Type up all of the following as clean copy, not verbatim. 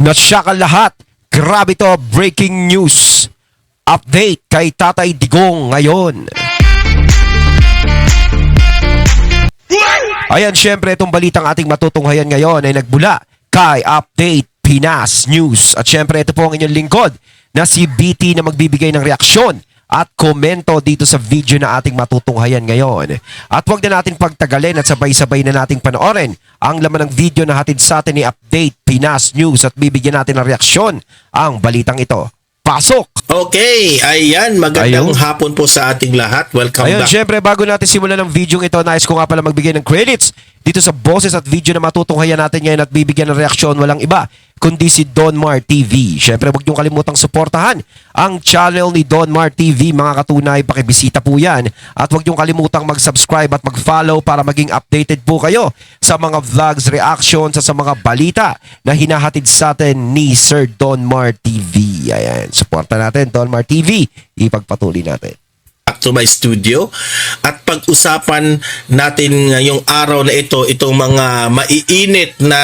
Nasyak ang lahat. Grabe to, breaking news. Update kay Tatay Digong ngayon. Ayan, syempre itong balitang ating matutunghayan ngayon ay nagbula kay Update Pinas News. At syempre ito po ang inyong lingkod na si BT na magbibigay ng reaksyon at komento dito sa video na ating matutunghayan ngayon. At huwag na natin pagtagalin at sabay-sabay na nating panoorin ang laman ng video na hatid sa atin ni Update Pinas News at bibigyan natin ng reaksyon ang balitang ito. Pasok! Okay, ayan, magandang hapon po sa ating lahat. Welcome Ayun, back. syempre bago natin simulan ng video ito, nais ko nga pala magbigay ng credits dito sa boses at video na matutunghayan natin ngayon at bibigyan ng reaksyon, walang iba kundi si Don Mar TV. Syempre huwag niyong kalimutang suportahan ang channel ni Don Mar TV, mga katunay, pakibisita po yan. At huwag niyong kalimutang mag-subscribe at mag-follow para maging updated po kayo sa mga vlogs, reactions at sa mga balita na hinahatid sa atin ni Sir Don Mar TV. Ayan, suporta natin Don Mar TV, ipagpatuloy natin. Back to my studio at pag-usapan natin ngayong araw na ito, itong mga maiinit na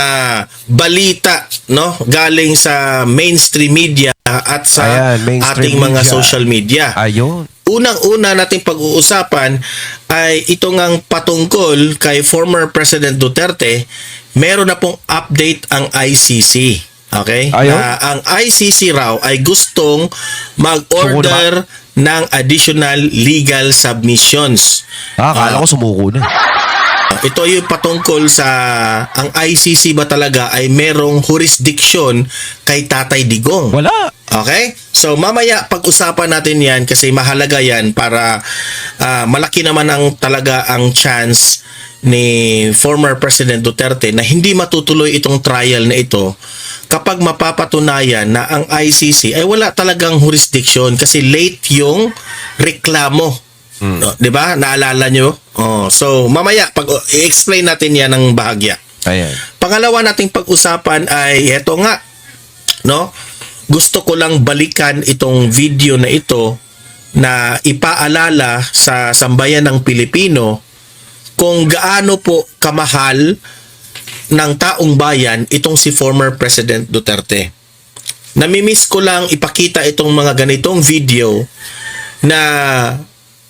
balita, no, galing sa mainstream media at sa ating mga social media. Ayun. Unang-una nating pag-uusapan ay ito ngang patungkol kay former President Duterte. Meron na pong update ang ICC. Okay? Na ang ICC raw ay gustong mag-order ng additional legal submissions. Akala ko sumuko na. Ito yung patungkol sa ang ICC ba talaga ay merong jurisdiction kay Tatay Digong? Wala. Okay? So mamaya pag-usapan natin yan kasi mahalaga yan para malaki naman ang talaga ang chance ni former President Duterte na hindi matutuloy itong trial na ito kapag mapapatunayan na ang ICC ay wala talagang jurisdiction kasi late yung reklamo. No, 'di ba? Naalala nyo? So mamaya pag i-explain natin 'yan ng bahagya. Ayan. Pangalawa nating pag-usapan ay eto nga, no? Gusto ko lang balikan itong video na ito na ipaalala sa sambayan ng Pilipino kung gaano po kamahal ng taong bayan itong si former President Duterte. Namimiss ko lang ipakita itong mga ganitong video na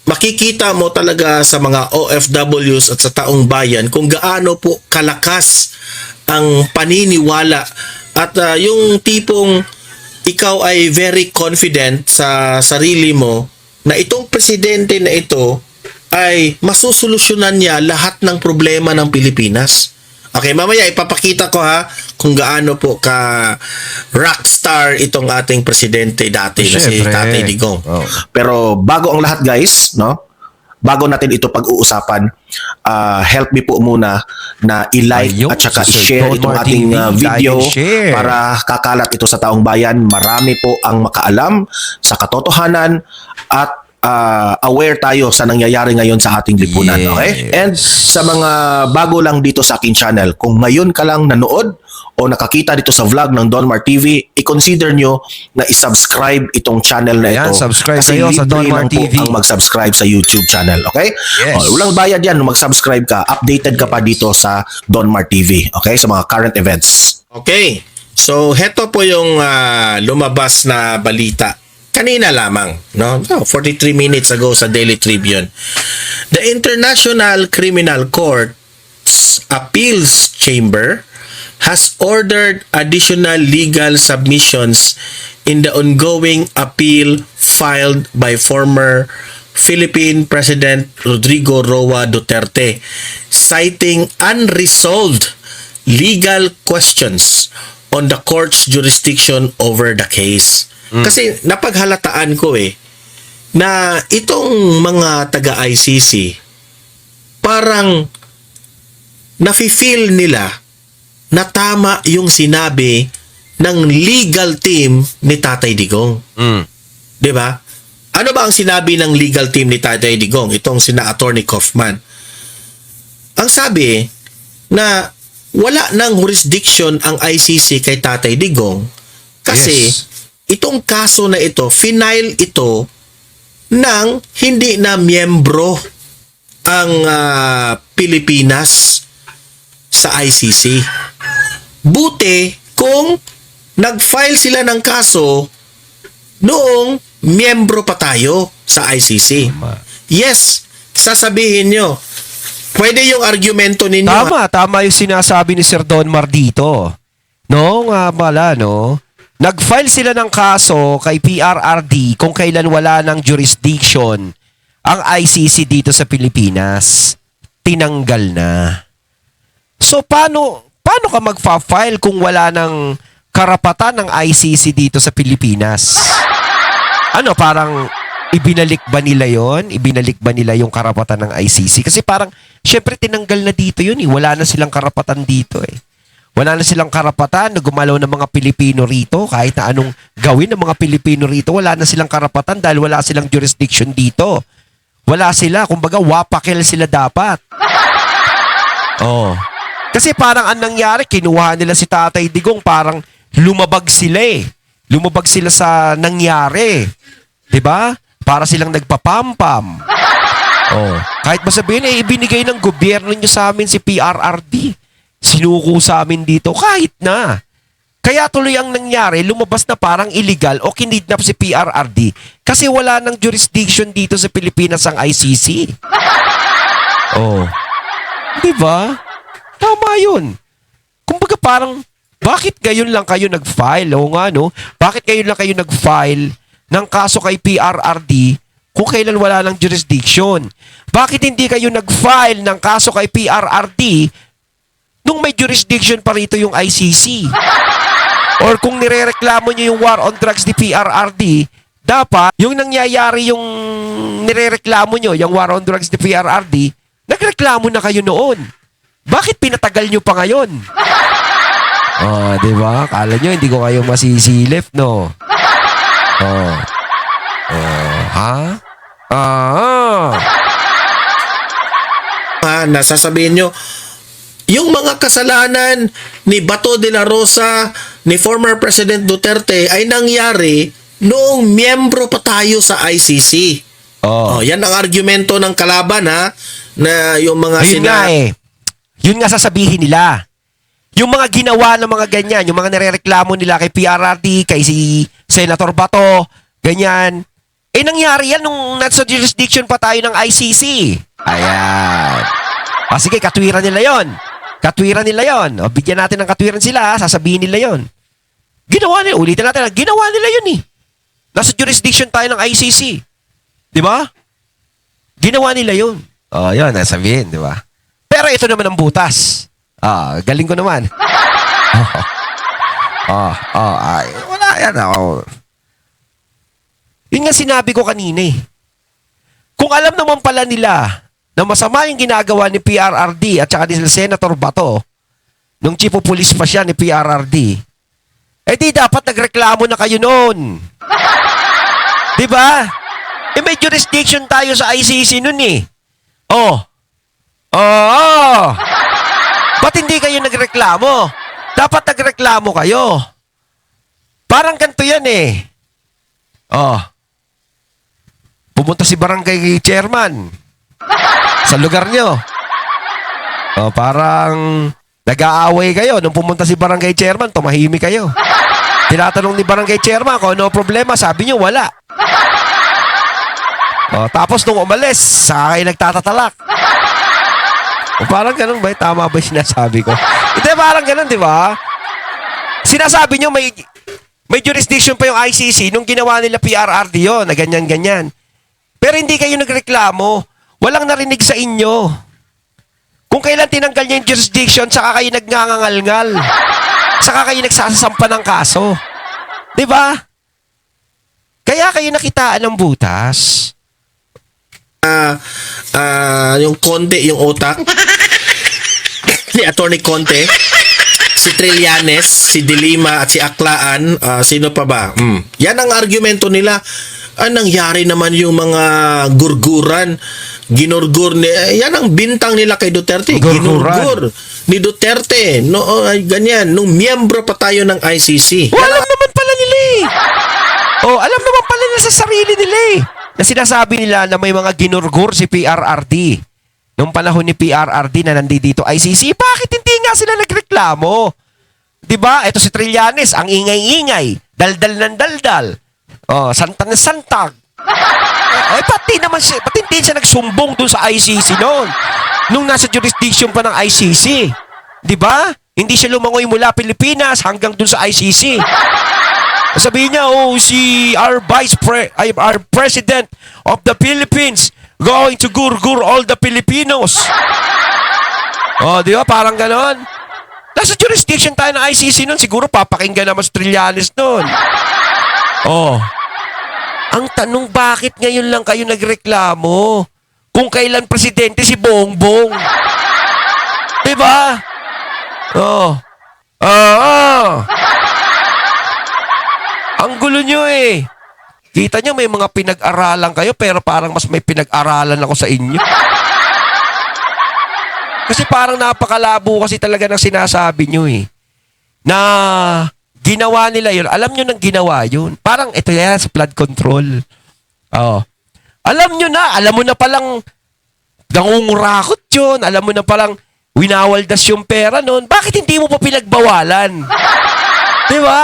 makikita mo talaga sa mga OFWs at sa taong bayan kung gaano po kalakas ang paniniwala at yung tipong ikaw ay very confident sa sarili mo na itong presidente na ito ay masusolusyonan niya lahat ng problema ng Pilipinas. Okay, mamaya ipapakita ko kung gaano po ka rockstar itong ating presidente dati na si Tatay Digong. Pero bago ang lahat guys, no? Bago natin ito pag-uusapan, help me po muna na i-like at saka i-share itong ating video para kakalat ito sa taong bayan. Marami po ang makaalam sa katotohanan at aware tayo sa nangyayari ngayon sa ating lipunan, okay? And sa mga bago lang dito sa aking channel, kung ngayon ka lang nanood o nakakita dito sa vlog ng Don Mar TV, i-consider nyo na i-subscribe itong channel na ito. Subscribe kasi kayo sa Don Mar TV. ang mag-subscribe sa YouTube channel, okay? Yes. Walang bayad yan, mag-subscribe ka, updated ka pa dito sa Don Mar TV, okay? Sa mga current events. Okay, so heto po yung lumabas na balita. Kanina lamang, no? 43 minutes ago sa Daily Tribune. The International Criminal Court's Appeals Chamber has ordered additional legal submissions in the ongoing appeal filed by former Philippine President Rodrigo Roa Duterte, citing unresolved legal questions on the court's jurisdiction over the case. Kasi napaghalataan ko na itong mga taga-ICC parang nafi-feel nila na tama yung sinabi ng legal team ni Tatay Digong. 'Di ba? Ano ba ang sinabi ng legal team ni Tatay Digong? Itong sina Attorney Kaufman. Ang sabi na wala nang jurisdiction ang ICC kay Tatay Digong kasi itong kaso na ito, final ito ng hindi na miyembro ang Pilipinas sa ICC. Buti kung nag-file sila ng kaso noong miyembro pa tayo sa ICC. Yes, sasabihin nyo, pwede yung argumento ninyo. Tama yung sinasabi ni Sir Don Mar dito. No, nga pala, no? Nag-file sila ng kaso kay PRRD kung kailan wala ng jurisdiction ang ICC dito sa Pilipinas. Tinanggal na. So, paano ka magfa-file kung wala ng karapatan ng ICC dito sa Pilipinas? Ano, parang ibinalik ba nila yon? Ibinalik ba nila yung karapatan ng ICC? Kasi parang, syempre tinanggal na dito yun eh. Wala na silang karapatan dito eh. Wala na silang karapatan na gumalaw ng mga Pilipino rito. Kahit na anong gawin ng mga Pilipino rito, wala na silang karapatan dahil wala silang jurisdiction dito. Wala sila. Kumbaga, wapakil sila dapat. Oh. Kasi parang ang nangyari, kinuha nila si Tatay Digong, parang lumabag sila eh. Lumabag sila sa nangyari. 'Di ba? Para silang nagpapampam. Oh, kahit masabihin eh ibinigay ng gobyerno niyo sa amin si PRRD. Sinuko sa amin dito kahit na. Kaya tuloy ang nangyari, lumabas na parang illegal o kinidnap si PRRD kasi wala nang jurisdiction dito sa Pilipinas ang ICC. Oh. 'Di ba? Tama 'yun. Kumbaga parang bakit ngayon lang kayo nag-file? O nga, no? Bakit ngayon lang kayo nag-file ng kaso kay PRRD kung kailan wala ng jurisdiction? Bakit hindi kayo nag-file ng kaso kay PRRD nung may jurisdiction pa rito yung ICC? Or kung nirereklamo nyo yung war on drugs ni PRRD, dapat yung nangyayari yung nirereklamo nyo, yung war on drugs ni PRRD, nagreklamo na kayo noon. Bakit pinatagal nyo pa ngayon? Oh, di ba? Kala nyo, hindi ko kayo masisilip, no? Oh. Oh, ha? Nasasabihin nyo, yung mga kasalanan ni Bato de la Rosa, ni former President Duterte ay nangyari noong miyembro pa tayo sa ICC. Oh. Yan ang argumento ng kalaban, ha? Na yung mga Ayun nga eh. Yun nga sasabihin nila. Yung mga ginawa ng mga ganyan, yung mga nirereklamo nila kay PRRD, kay si Senator Bato, ganyan. Eh nangyari yan nung nasa jurisdiction pa tayo ng ICC. Ayan. Sige, katwiran nila yon. Katwiran nila yon. O, bigyan natin ng katwiran sila, sasabihin nila yon. Ginawa nila, ulitin natin, ginawa nila yun eh. Nasa jurisdiction tayo ng ICC. Di ba? Ginawa nila yun. O, yun, nasabihin, di ba? Pero ito naman ang butas. Galing ko naman. Wala yan ako. Yun nga sinabi ko kanina eh. Kung alam naman pala nila na masama yung ginagawa ni PRRD at saka ni Senator Bato, nung chief of police pa siya ni PRRD, eh di dapat nagreklamo na kayo noon. Di ba? Eh may jurisdiction tayo sa ICC noon eh. Ba't hindi kayo nagreklamo? Dapat nagreklamo kayo. Parang ganito yan eh. Pumunta si barangay chairman sa lugar nyo. Parang nag-aaway kayo. Nung pumunta si barangay chairman, tumahimik kayo. Tinatanong ni barangay chairman kung ano problema. Sabi nyo, wala. Tapos nung umalis, saka kayo nagtatatalak. Parang ganun ba? Tama ba yung sinasabi ko? Hindi, parang ganun, di ba? Sinasabi nyo may jurisdiction pa yung ICC nung ginawa nila PRRD yun, na ganyan-ganyan. Pero hindi kayo nagreklamo. Walang narinig sa inyo. Kung kailan tinanggal niya yung jurisdiction, saka kayo nagngangangalngal. Saka kayo nagsasampa ng kaso. Di ba? Kaya kayo nakitaan ng butas. Yung Conte, yung utak ni Attorney Conte, si Trillanes, si Dilima at si Aklaan, sino pa ba? Yan ang argumento nila. Nangyari naman yung mga gurguran, ginurgur ni, yan ang bintang nila kay Duterte, ginurgur ni Duterte, no, ganyan, nung miyembro pa tayo ng ICC. Alam naman pala nila eh. Alam naman pala nila sa sarili nila eh. Na sinasabi nila na may mga ginurgur si PRRD. Nung panahon ni PRRD na nandito ICC, bakit hindi nga sila nagreklamo? 'Di ba? Ito si Trillanes, ang ingay-ingay, daldal ng daldal. Oh, santag na santag. Pati hindi siya nagsumbong dun sa ICC noon. Nung nasa jurisdiction pa ng ICC. 'Di ba? Hindi siya lumangoy mula Pilipinas hanggang dun sa ICC. Sabihin niya, si our President of the Philippines going to gurgur all the Filipinos. Di ba? Parang ganon. Nasa jurisdiction tayo ng ICC nun, siguro papakinggan naman sa Trillanes nun. Ang tanong, bakit ngayon lang kayo nagreklamo? Kung kailan presidente si Bongbong. Diba? Ang gulo nyo eh. Kita nyo, may mga pinag-aralan kayo, pero parang mas may pinag-aralan ako sa inyo. Kasi parang napakalabo kasi talaga ng sinasabi nyo eh. Na ginawa nila yun. Alam nyo nang ginawa yun. Parang ito yan sa flood control. Alam nyo na. Alam mo na palang nangungurakot yun. Alam mo na palang winawaldas yung pera nun. Bakit hindi mo pa pinagbawalan? Diba?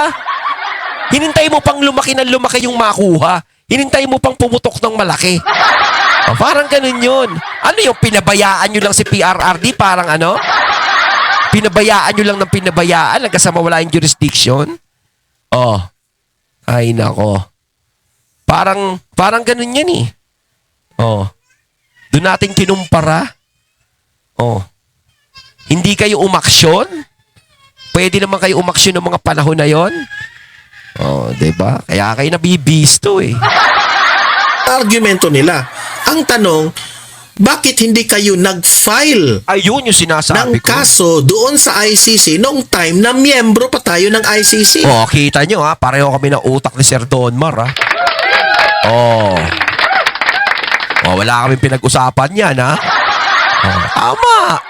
Hinintay mo pang lumaki ng lumaki yung makuha. Hinintay mo pang pumutok ng malaki. Parang ganun yun. Ano yung pinabayaan nyo lang si PRRD? Parang ano? Pinabayaan nyo lang ng pinabayaan hanggang sa mawala yung jurisdiction? Ay nako. Parang ganun yan eh. Doon natin kinumpara. Hindi kayo umaksyon? Pwede naman kayo umaksyon ng mga panahon na yon. Diba? Kaya kayo nabibisto eh. Argumento nila. Ang tanong, bakit hindi kayo nag-file Ayun yung sinasabi ng ko. kaso doon sa ICC noong time na miyembro pa tayo ng ICC? Kita nyo ha, pareho kami ng utak ni Sir Donmar ha. Wala kaming pinag-usapan yan ha. Tama.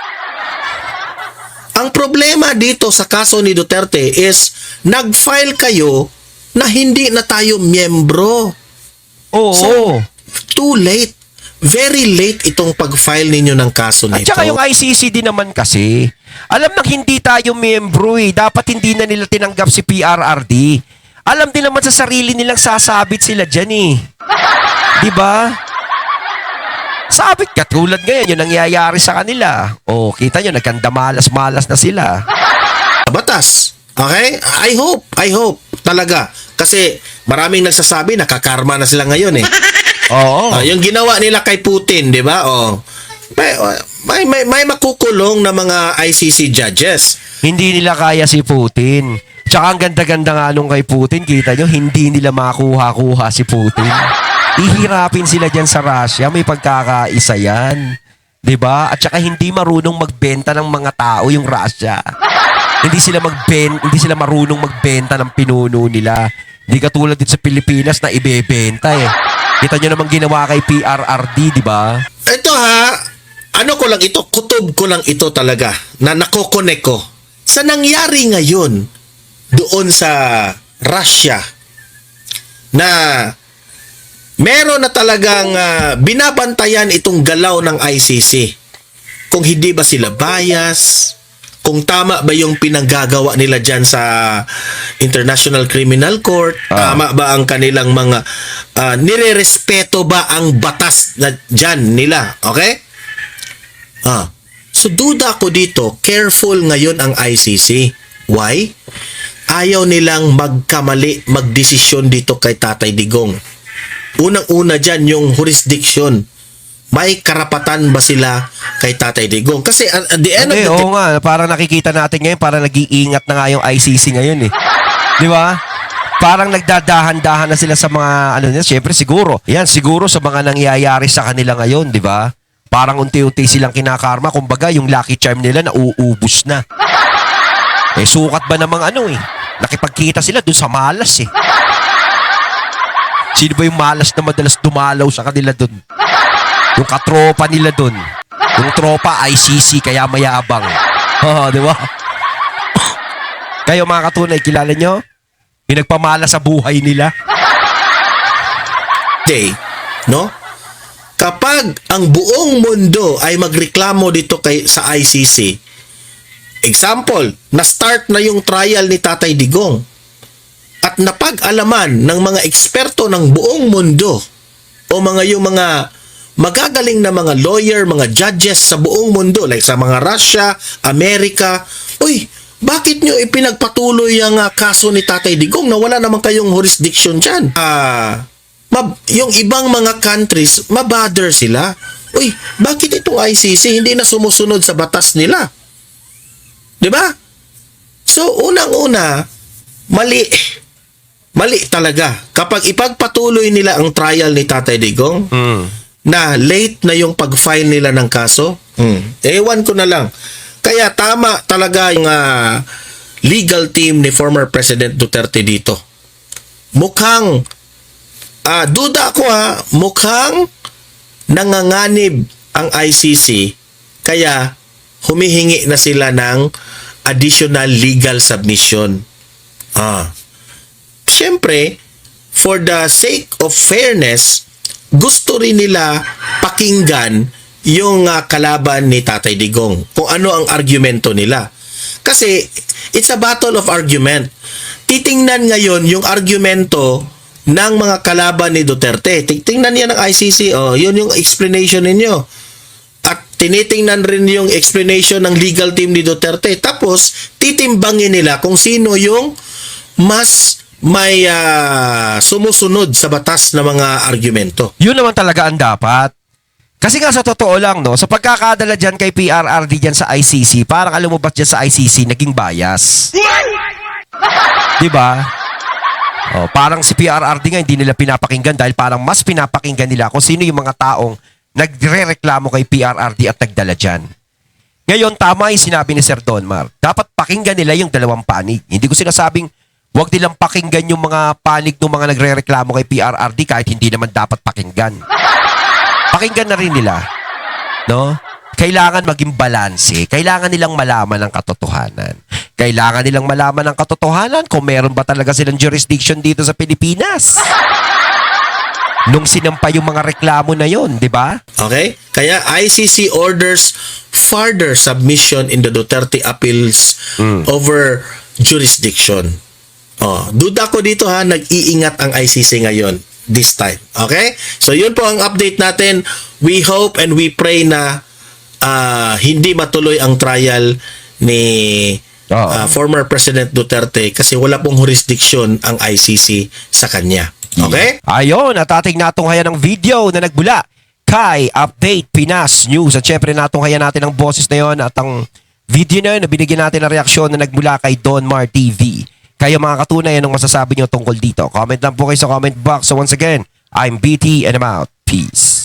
Ang problema dito sa kaso ni Duterte is nag-file kayo na hindi na tayo miyembro. So, too late. Very late itong pag-file ninyo ng kaso na At ito. saka yung ICC din naman kasi, alam nang hindi tayo miyembro eh. Dapat hindi na nila tinanggap si PRRD. Alam din naman sa sarili nilang sasabit sila dyan eh. Diba? Sabit katulad ngayon, yung nangyayari sa kanila. Kita nyo, nagkandamalas-malas na sila. Batas. Okay? I hope. Talaga. Kasi maraming nagsasabi, nakakarma na sila ngayon eh. Yung ginawa nila kay Putin, di ba? May makukulong na mga ICC judges. Hindi nila kaya si Putin. Tsaka ang ganda-ganda nga nung kay Putin, kita nyo, hindi nila makuha-kuha si Putin. Ihirapin sila dyan sa Russia, may pagkakaisa yan. Diba? At saka hindi marunong magbenta ng mga tao yung Russia. Hindi sila marunong magbenta ng pinuno nila. Hindi katulad din sa Pilipinas na ibebenta eh. Kita nyo namang ginawa kay PRRD, di ba? Ito kutob ko lang ito talaga, na nakokonek ko. Sa nangyari ngayon, doon sa Russia, na meron na talagang binabantayan itong galaw ng ICC. Kung hindi ba sila bias, kung tama ba yung pinanggagawa nila dyan sa International Criminal Court, tama ba ang kanilang mga nirerespeto ba ang batas na dyan nila, okay? So duda ko dito, careful ngayon ang ICC. Why? Ayaw nilang magdesisyon dito kay Tatay Digong. Unang-una dyan yung jurisdiction. May karapatan ba sila kay Tatay Digong? Kasi at the end of the day, nga, parang nakikita natin ngayon, parang nag-iingat na nga yung ICC ngayon eh. Di ba? Parang nagdadahan-dahan na sila sa mga, siyempre siguro sa mga nangyayari sa kanila ngayon, di ba? Parang unti-unti silang kinakarma, kumbaga yung lucky charm nila nauubos na. Sukat ba namang nakipagkita sila dun sa malas eh. Sino ba yung malas na madalas dumalaw sa kanila dun? Yung katropa nila dun. Yung tropa ICC kaya mayabang. Di ba? Kayo mga katunay, kilala nyo? Yung nagpamala sa buhay nila. no? Kapag ang buong mundo ay magreklamo dito sa ICC, Example, na-start na yung trial ni Tatay Digong at napag-alaman ng mga eksperto ng buong mundo o yung mga magagaling na mga lawyer, mga judges sa buong mundo, like sa mga Russia, Amerika, uy, bakit nyo ipinagpatuloy ang kaso ni Tatay Digong na wala naman kayong jurisdiction dyan? Yung ibang mga countries, mabother sila. Uy, bakit itong ICC hindi na sumusunod sa batas nila? 'Di ba? So, unang-una, mali. Mali talaga. Kapag ipagpatuloy nila ang trial ni Tatay Digong, na late na yung pag-file nila ng kaso, ewan ko na lang. Kaya tama talaga yung legal team ni former President Duterte dito. Mukhang, duda ako mukhang nanganganib ang ICC, kaya humihingi na sila ng additional legal submission. Siyempre, for the sake of fairness, gusto rin nila pakinggan yung kalaban ni Tatay Digong, kung ano ang argumento nila. Kasi, it's a battle of argument. Titingnan ngayon yung argumento ng mga kalaban ni Duterte. Titingnan niya ng ICC, yun yung explanation ninyo. At tinitingnan rin yung explanation ng legal team ni Duterte. Tapos, titimbangin nila kung sino yung mas may sumusunod sa batas na mga argumento. Yun naman talaga ang dapat. Kasi nga sa totoo lang, no, sa pagkakadala dyan kay PRRD dyan sa ICC, parang alam mo ba dyan sa ICC, naging bias. Diba? Parang si PRRD nga hindi nila pinapakinggan dahil parang mas pinapakinggan nila kung sino yung mga taong nagre-reklamo kay PRRD at nagdala dyan. Ngayon, tama yung sinabi ni Sir Donmar. Dapat pakinggan nila yung dalawang panig. Hindi ko sinasabing huwag nilang pakinggan yung mga panig ng mga nagre-reklamo kay PRRD kahit hindi naman dapat pakinggan. Pakinggan na rin nila. No? Kailangan maging balanse. Kailangan nilang malaman ang katotohanan. Kailangan nilang malaman ang katotohanan kung meron ba talaga silang jurisdiction dito sa Pilipinas. Nung sinampa yung mga reklamo na yon, di ba? Okay? Kaya ICC orders further submission in the Duterte appeals over jurisdiction. Duda ko dito nag-iingat ang ICC ngayon this time. Okay? So yun po ang update natin. We hope and we pray na hindi matuloy ang trial ni former President Duterte kasi wala pong jurisdiction ang ICC sa kanya. Okay? Ayon, at ating natunghayan ng video na nagbula kay Update Pinas News. At syempre natunghayan natin ang boses na yon at ang video na yun na binigyan natin ng reaksyon na nagbula kay Donmar TV. Kayo mga katunay, anong masasabi nyo tungkol dito? Comment lang po kayo sa comment box. So once again, I'm BT and I'm out. Peace.